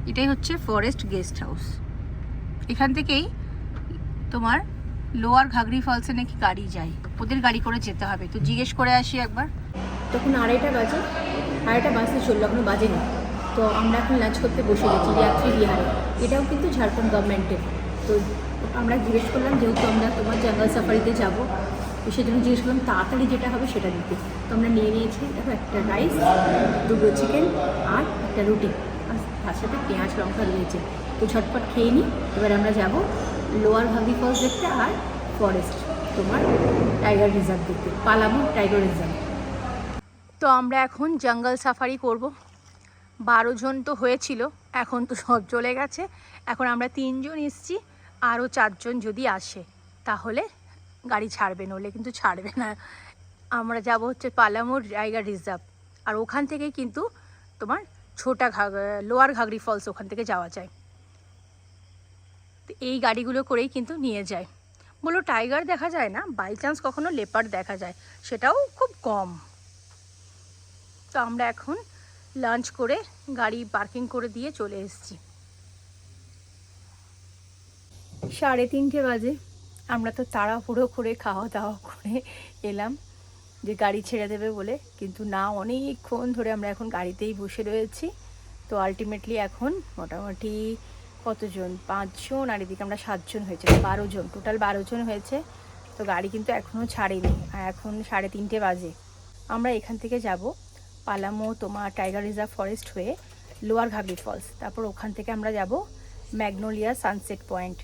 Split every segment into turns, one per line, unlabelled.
এটাই হচ্ছে forest guest house. এখান থেকেই তোমার লোয়ার ঘাগরি ফলসে নাকি গাড়ি যায়, ওদের গাড়ি করে যেতে হবে। তো জিজ্ঞেস করে আসি একবার। তখন 2:30 বাজে, 2:30 বাজতে চললো, এখনো বাজেনি। তো আমরা এখন লাঞ্চ করতে বসে গেছি যাত্রী বিহারে। এটাও কিন্তু ঝাড়খণ্ড গভর্নমেন্টের। তো আমরা জিজ্ঞেস করলাম যেহেতু আমরা তোমার জঙ্গল সাফারিতে যাবো, তো সেজন্য জিজ্ঞেস করলাম তাড়াতাড়ি যেটা হবে সেটা দিতে। তো আমরা নিয়ে নিয়েছি দেখো একটা রাইস, 2 চিকেন আর একটা রুটি, আর তার সাথে পেঁয়াজ লঙ্কা রয়েছে। তো ঝটপট খেয়ে নিই। এবার আমরা যাব লোয়ার ঘাগরি ফলস দেখতে আর ফরেস্ট তোমার টাইগার রিজার্ভ দেখতে, পালামু টাইগার রিজার্ভ। তো আমরা এখন জঙ্গল সাফারি করব। 12 জন তো হয়েছিল, এখন তো সব চলে গেছে। এখন আমরা 3 জন এসছি, আরও 4 জন যদি আসে তাহলে গাড়ি ছাড়বে, নইলে কিন্তু ছাড়বে না। আমরা যাব হচ্ছে পালামুর টাইগার রিজার্ভ, আর ওখান থেকেই কিন্তু তোমার লোয়ার ঘাগরি ফলস ওখান থেকে যাওয়া যায়। তো এই গাড়িগুলো করেই কিন্তু নিয়ে যায়। বলো টাইগার দেখা যায় না, বাই চান্স কখনো লেপার্ড দেখা যায়, সেটাও খুব কম। তো আমরা এখন লাঞ্চ করে গাড়ি পার্কিং করে দিয়ে চলে এসেছি। 3:30 বাজে। আমরা তো তাড়াহুড়ো করে খাওয়া দাওয়া করে এলাম যে গাড়ি ছেড়ে দেবে বলে, কিন্তু না, অনেকক্ষণ ধরে আমরা এখন গাড়িতেই বসে রয়েছি। তো আলটিমেটলি এখন মোটামুটি কতজন, 5 জন, আর এদিকে আমরা 7 জন হয়েছে, 12 জন, টোটাল 12 জন হয়েছে। তো গাড়ি কিন্তু এখনও ছাড়েনি, আর এখন 3:30 বাজে। আমরা এখান থেকে যাব পালামু তোমার টাইগার রিজার্ভ ফরেস্ট হয়ে লোয়ার ঘাগরি ফলস, তারপর ওখান থেকে আমরা যাব ম্যাগনোলিয়া সানসেট পয়েন্ট।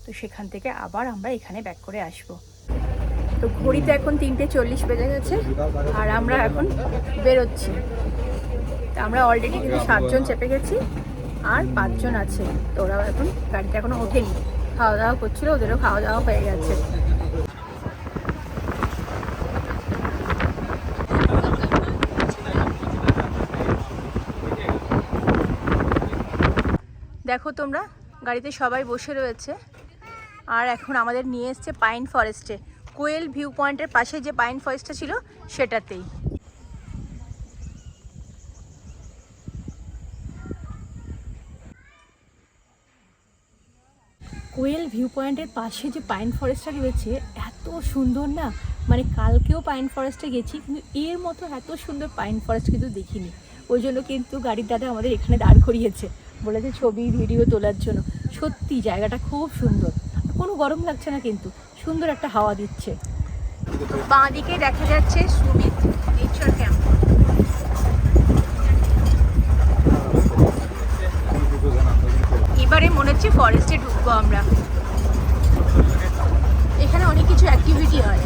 তো সেখান থেকে আবার আমরা এখানে ব্যাক করে আসব। তো ঘড়িতে এখন 3:40 বেজে গেছে, আর আমরা এখন বেরোচ্ছি। তো আমরা অলরেডি কিন্তু 7 জন চেপে গেছি, আর 5 জন আছে। তো ওরাও এখন গাড়িতে এখনো ওঠেনি, খাওয়া দাওয়া করছিল, ওদেরও খাওয়া দাওয়া হয়ে গেছে। দেখো তোমরা, গাড়িতে সবাই বসে রয়েছে, আর এখন আমাদের নিয়ে এসছে পাইন ফরেস্টে, কোয়েল ভিউ পয়েন্টের পাশে যে পাইন ফরেস্টটা ছিল সেটাতেই। কোয়েল ভিউ পয়েন্টের পাশে যে পাইন ফরেস্টটা রয়েছে এত সুন্দর না, মানে কালকেও পাইন ফরেস্টে গেছি, কিন্তু এর মতো এত সুন্দর পাইন ফরেস্ট কিন্তু দেখিনি। ওই জন্য কিন্তু গাড়ির দাদা আমাদের এখানে দাঁড় করিয়েছে, বলেছে ছবি ভিডিও তোলার জন্য। সত্যি জায়গাটা খুব সুন্দর, কোনো গরম লাগছে না, কিন্তু সুন্দর একটা হাওয়া দিচ্ছে। বাঁ দিকে দেখা যাচ্ছে সুমিত নেচার ক্যাম্প। এবারে মনে হচ্ছে ফরেস্টে ঢুকবো আমরা। এখানে অনেক কিছু অ্যাক্টিভিটি হয়।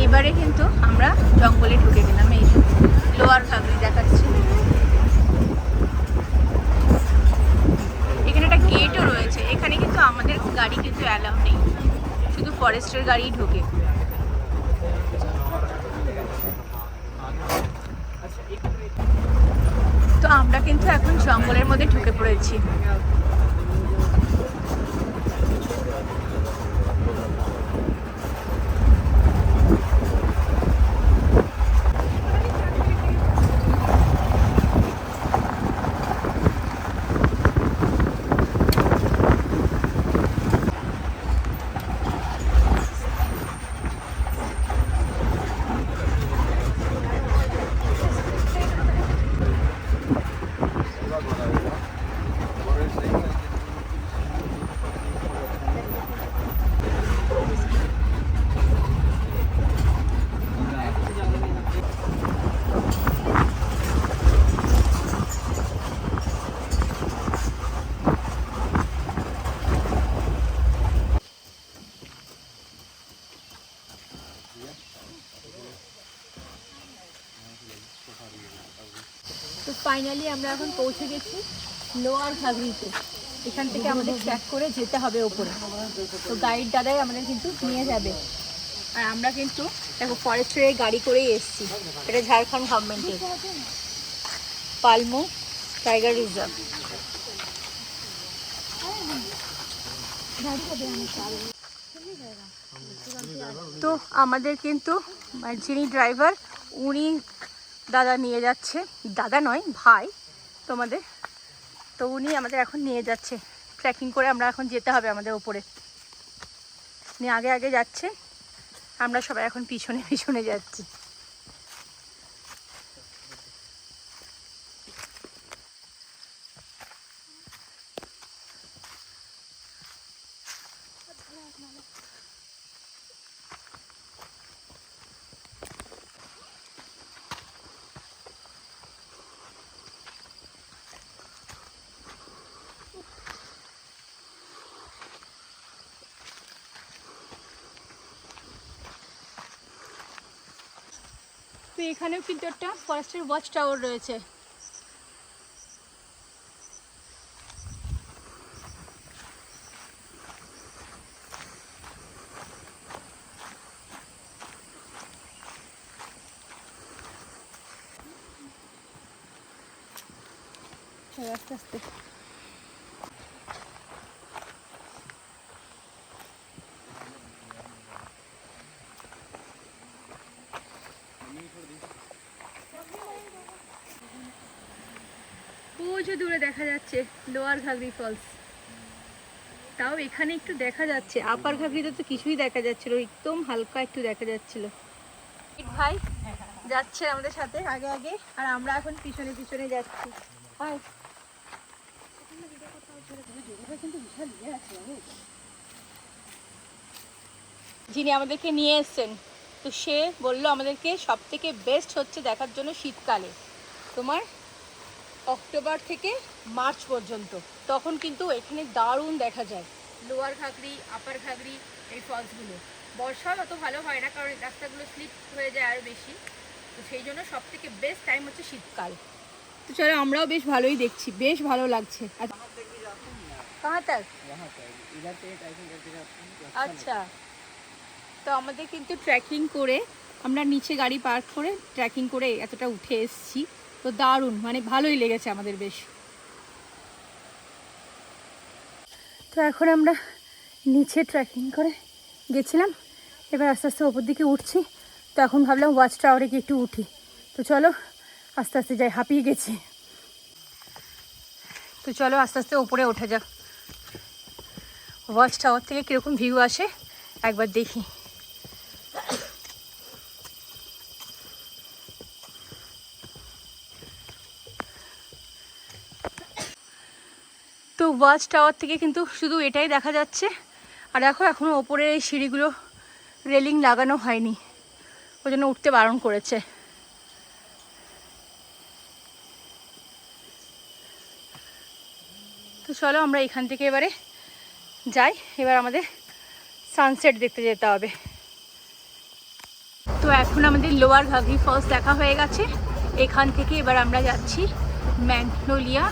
এবারে কিন্তু আমরা জঙ্গলে ঢুকে গেলাম। এই লোয়ার ঘাগরি দেখাচ্ছি। এখানে একটা গেটও রয়েছে, এখানে কিন্তু আমাদের গাড়ি কিন্তু অ্যালাউ নেই, শুধু ফরেস্টের গাড়ি ঢোকে। তো আমরা কিন্তু এখন জঙ্গলের মধ্যে ঢুকে পড়েছি। তো ফাইনালি আমরা এখন পৌঁছে গেছি লোয়ার ঘাগরিতে। এখান থেকে আমাদের ট্র্যাক করে যেতে হবে ওপরে। তো গাইড দাদাই আমাদের কিন্তু নিয়ে যাবে। আর আমরা কিন্তু দেখো ফরেস্টের গাড়ি করেই এসেছি, এটা ঝাড়খণ্ড গভর্নমেন্টের পালামু টাইগার রিজার্ভ। তো আমাদের কিন্তু যিনি ড্রাইভার উনি দাদা নিয়ে যাচ্ছে, দাদা নয় ভাই তোমাদের, তো উনি আমাদের এখন নিয়ে যাচ্ছে ট্রেকিং করে। আমরা এখন যেতে হবে আমাদের ওপরে, উনি আগে আগে যাচ্ছে, আমরা সবাই এখন পিছনে পিছনে যাচ্ছি। তো এখানেও কিন্তু একটা ফরেস্টের ওয়াচ টাওয়ার রয়েছে। আস্তে আস্তে ওই দূরে দেখা যাচ্ছে লোয়ার ঘাগরি ফলস, তাও এখানে একটু দেখা যাচ্ছে। আপার ঘাগরিতে তো কিছুই দেখা যাচ্ছিল, একদম হালকা একটু দেখা যাচ্ছিল। ভাই যাচ্ছে আমাদের সাথে আগে আগে, আর আমরা এখন পিছনে পিছনে যাচ্ছি। যিনি আমাদেরকে নিয়ে এসছেন, তো সে বললো আমাদেরকে সব থেকে বেস্ট হচ্ছে দেখার জন্য শীতকালে, তোমার অক্টোবর থেকে মার্চ পর্যন্ত, তখন কিন্তু এখানে দারুণ দেখা যায় লোয়ার ঘাগরি আপার ঘাগরি এই ফলসগুলো। বর্ষাও অত ভালো হয় না, কারণ রাস্তাগুলো স্লিপ হয়ে যায় আরও বেশি, তো সেই জন্য সব থেকে বেস্ট টাইম হচ্ছে শীতকাল। তো চলো আমরাও বেশ ভালোই দেখছি, বেশ ভালো লাগছে। আচ্ছা, তো আমাদের কিন্তু ট্রেকিং করে আমরা নিচে গাড়ি পার্ক করে ট্রেকিং করে এতটা উঠে এসেছি, তো দারুণ, মানে ভালোই লেগেছে আমাদের বেশ। তো এখন আমরা নিচে ট্রেকিং করে গেছিলাম, এবার আস্তে আস্তে ওপর দিকে উঠছি। তো এখন ভাবলাম ওয়াচ টাওয়ারে গিয়ে একটু উঠি, তো চলো আস্তে আস্তে যাই, হাঁপিয়ে গেছি। তো চলো আস্তে আস্তে ওপরে ওঠা যাক, ওয়াচ টাওয়ার থেকে কীরকম ভিউ আসে একবার দেখি। তো ওয়াচ টাওয়ার থেকে কিন্তু শুধু এটাই দেখা যাচ্ছে, আর দেখো এখনও ওপরে এই সিঁড়িগুলো রেলিং লাগানো হয়নি, ওই জন্য উঠতে বারণ করেছে। তো চলো আমরা এখান থেকে এবারে যাই, এবার আমাদের সানসেট দেখতে যেতে হবে। তো এখন আমাদের লোয়ার ঘাগরি ফলস দেখা হয়ে গেছে, এখান থেকে এবার আমরা যাচ্ছি ম্যাগনোলিয়া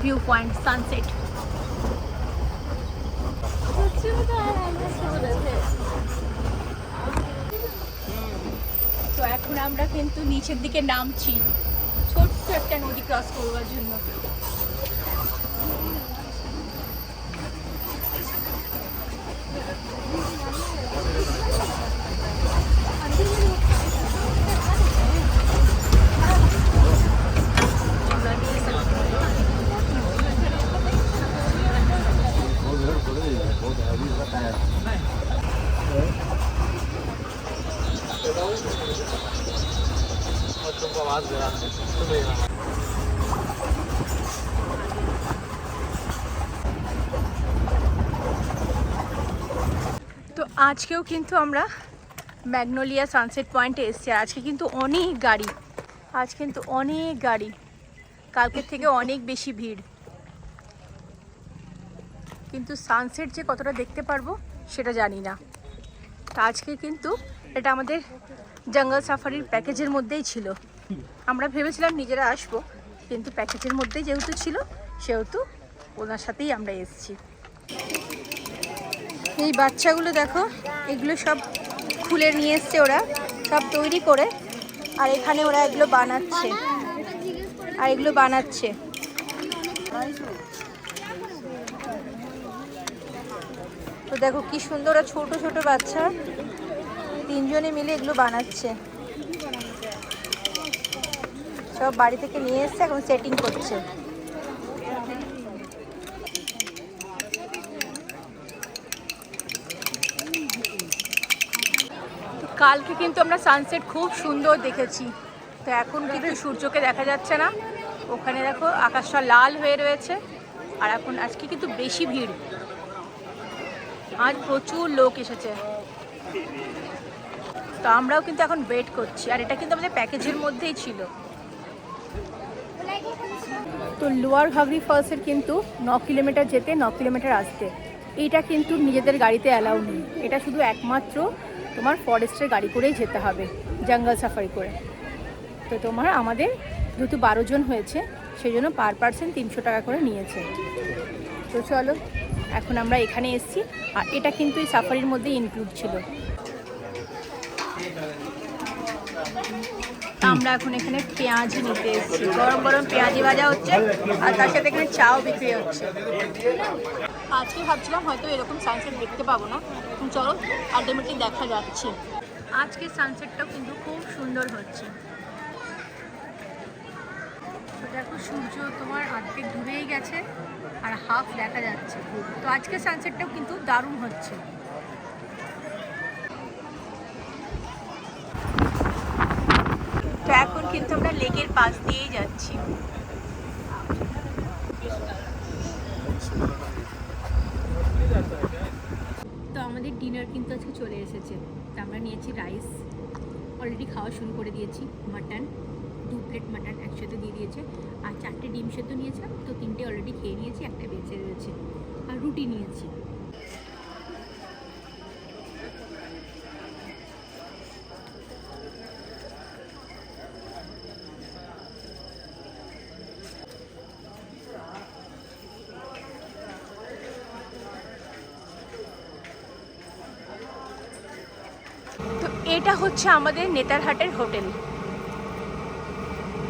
ভিউ পয়েন্ট সানসেট। তো এখন আমরা কিন্তু নিচের দিকে নামছি, ছোট্ট একটা নদী ক্রস করবার জন্য। তো আজকেও কিন্তু আমরা ম্যাগনোলিয়া সানসেট পয়েন্টে এসেছি, আজকে কিন্তু অনেক গাড়ি, আজ কিন্তু অনেক গাড়ি, কালকের থেকে অনেক বেশি ভিড়, কিন্তু সানসেট যে কতটা দেখতে পারবো সেটা জানি না। তো আজকে কিন্তু এটা আমাদের জঙ্গল সাফারির প্যাকেজের মধ্যেই ছিল, আমরা ভেবেছিলাম নিজেরা আসবো, কিন্তু প্যাকেজের মধ্যেই যেহেতু ছিল সেহেতু ওনার সাথেই আমরা এসেছি। এই বাচ্চাগুলো দেখো, এগুলো সব খুলে নিয়ে এসছে ওরা, সব তৈরি করে, আর এখানে ওরা এগুলো বানাচ্ছে, আর এগুলো বানাচ্ছে। তো দেখো কি সুন্দর, ছোট ছোট বাচ্চা তিনজনে মিলে এগুলো বানাচ্ছে। সব বাড়ি থেকে নিয়ে এসছে, এখন সেটিং করছে। কালকে কিন্তু আমরা সানসেট খুব সুন্দর দেখেছি, তো এখন কিন্তু সূর্যকে দেখা যাচ্ছে না। ওখানে দেখো আকাশটা লাল হয়ে রয়েছে। আর এখন আজকে কিন্তু বেশি ভিড়, আজ প্রচুর লোক এসেছে। তো আমরাও কিন্তু এখন ওয়েট করছি, আর এটা কিন্তু আমাদের প্যাকেজের মধ্যেই ছিল। তো লোয়ার ঘাগরি ফলসের কিন্তু 9 কিলোমিটার যেতে 9 কিলোমিটার আসতে, এইটা কিন্তু নিজেদের গাড়িতে অ্যালাউ নেই। এটা শুধু একমাত্র তোমার ফরেস্টের গাড়ি করেই যেতে হবে, জঙ্গল সাফারি করে। তো তোমার আমাদের যেহেতু 12 জন হয়েছে, সেই জন্য পার পার্সন 300 টাকা করে নিয়েছে। তো চলো, এখন আমরা এখানে এসেছি, আর এটা কিন্তু এই সাফারির মধ্যেই ইনক্লুড ছিল। আমরা এখন এখানে পেঁয়াজি নিতে এসেছি, গরম গরম পেঁয়াজি ভাজা হচ্ছে, আর তার সাথে এখানে চাও বিক্রি হচ্ছে। আজকে ভাবছিলাম হয়তো এরকম সানসেট দেখতে পাবো না, চলো আলটিমেটলি দেখা যাচ্ছে। আজকে সানসেটটাও কিন্তু খুব সুন্দর হচ্ছে। দেখো সূর্য তোমার অর্ধেক ডুবেই গেছে, আর হাফ দেখা যাচ্ছে। তো আজকে সানসেটটাও কিন্তু দারুণ হচ্ছে। তো এখন কিন্তু আমরা লেকের পাশ দিয়েই যাচ্ছি। তো আমাদের ডিনার কিন্তু আজকে চলে এসেছে। তো আমরা নিয়েছি রাইস, অলরেডি খাওয়া শুরু করে দিয়েছি। মাটন, 2 প্লেট মাটন একসাথে দিয়ে দিয়েছে, আর 4টে ডিম সেদ্ধ নিয়েছিলাম, তো 3টে অলরেডি খেয়ে নিয়েছি, একটা বেঁচে রয়েছে। আর রুটি নিয়েছি। তো এটা হচ্ছে আমাদের নেতারহাটের হোটেল।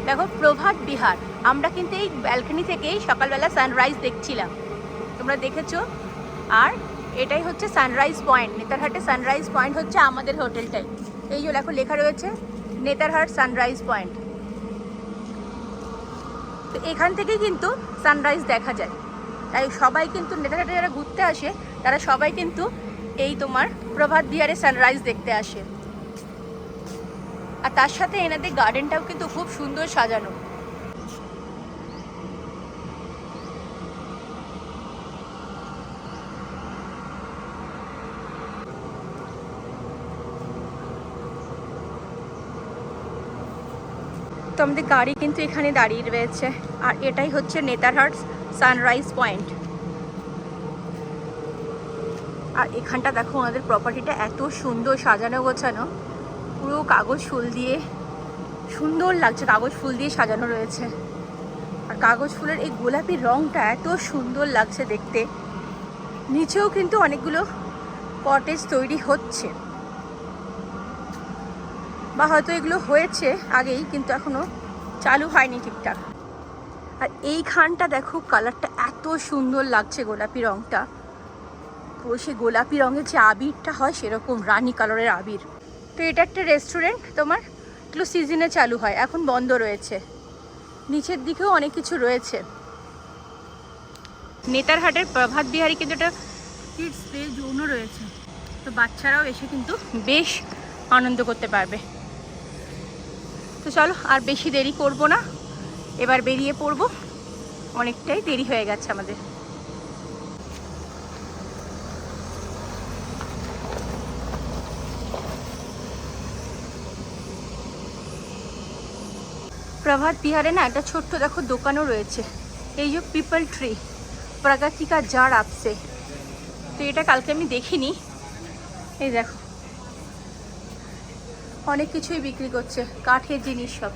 দেখো প্রভাত বিহার। আমরা কিন্তু এই ব্যালকনি থেকেই সকালবেলা সানরাইজ দেখছিলাম, তোমরা দেখেছো। আর এটাই হচ্ছে সানরাইজ পয়েন্ট। নেতারহাটে সানরাইজ পয়েন্ট হচ্ছে আমাদের হোটেলটাই। এই যে দেখো লেখা রয়েছে নেতারহাট সানরাইজ পয়েন্ট। তো এখান থেকেই কিন্তু সানরাইজ দেখা যায়। তাই সবাই কিন্তু নেতারহাটে যারা ঘুরতে আসে, তারা সবাই কিন্তু এই তোমার প্রভাত বিহারে সানরাইজ দেখতে আসে। আর তার সাথে এনাদের গার্ডেনটাও কিন্তু খুব সুন্দর সাজানো। তো আমাদের গাড়ি কিন্তু এখানে দাঁড়িয়ে রয়েছে, আর এটাই হচ্ছে নেতারহাট সানরাইজ পয়েন্ট। আর এখানটা দেখো ওনাদের প্রপার্টিটা এত সুন্দর সাজানো গোছানো, পুরো কাগজ ফুল দিয়ে সুন্দর লাগছে, কাগজ ফুল দিয়ে সাজানো রয়েছে। আর কাগজ ফুলের এই গোলাপি রঙটা এত সুন্দর লাগছে দেখতে। নিচেও কিন্তু অনেকগুলো কটেজ তৈরি হচ্ছে, বা হয়তো এগুলো হয়েছে আগেই, কিন্তু এখনো চালু হয়নি ঠিকঠাক। আর এইখানটা দেখো কালারটা এত সুন্দর লাগছে, গোলাপি রঙটা পুরো সে গোলাপি রঙের যে আবিরটা হয় সেরকম রানী কালারের আবির। তো এটা একটা রেস্টুরেন্ট, তোমার এগুলো সিজনে চালু হয়, এখন বন্ধ রয়েছে। নিচের দিকেও অনেক কিছু রয়েছে। নেতারহাটের প্রভাত বিহারে কিন্তু একটা কিডস প্লে জোনও রয়েছে, তো বাচ্চারাও এসে কিন্তু বেশ আনন্দ করতে পারবে। তো চলো আর বেশি দেরি করব না, এবার বেরিয়ে পড়বো, অনেকটাই দেরি হয়ে গেছে আমাদের। প্রভাত বিহারে না একটা ছোট্ট দেখো দোকানও রয়েছে, এই যে পিপল ট্রি প্রগতি কা ঝাড় আপসে। তো এটা কালকে আমি দেখিনি, এই দেখো অনেক কিছুই বিক্রি করছে, কাঠের জিনিস সব।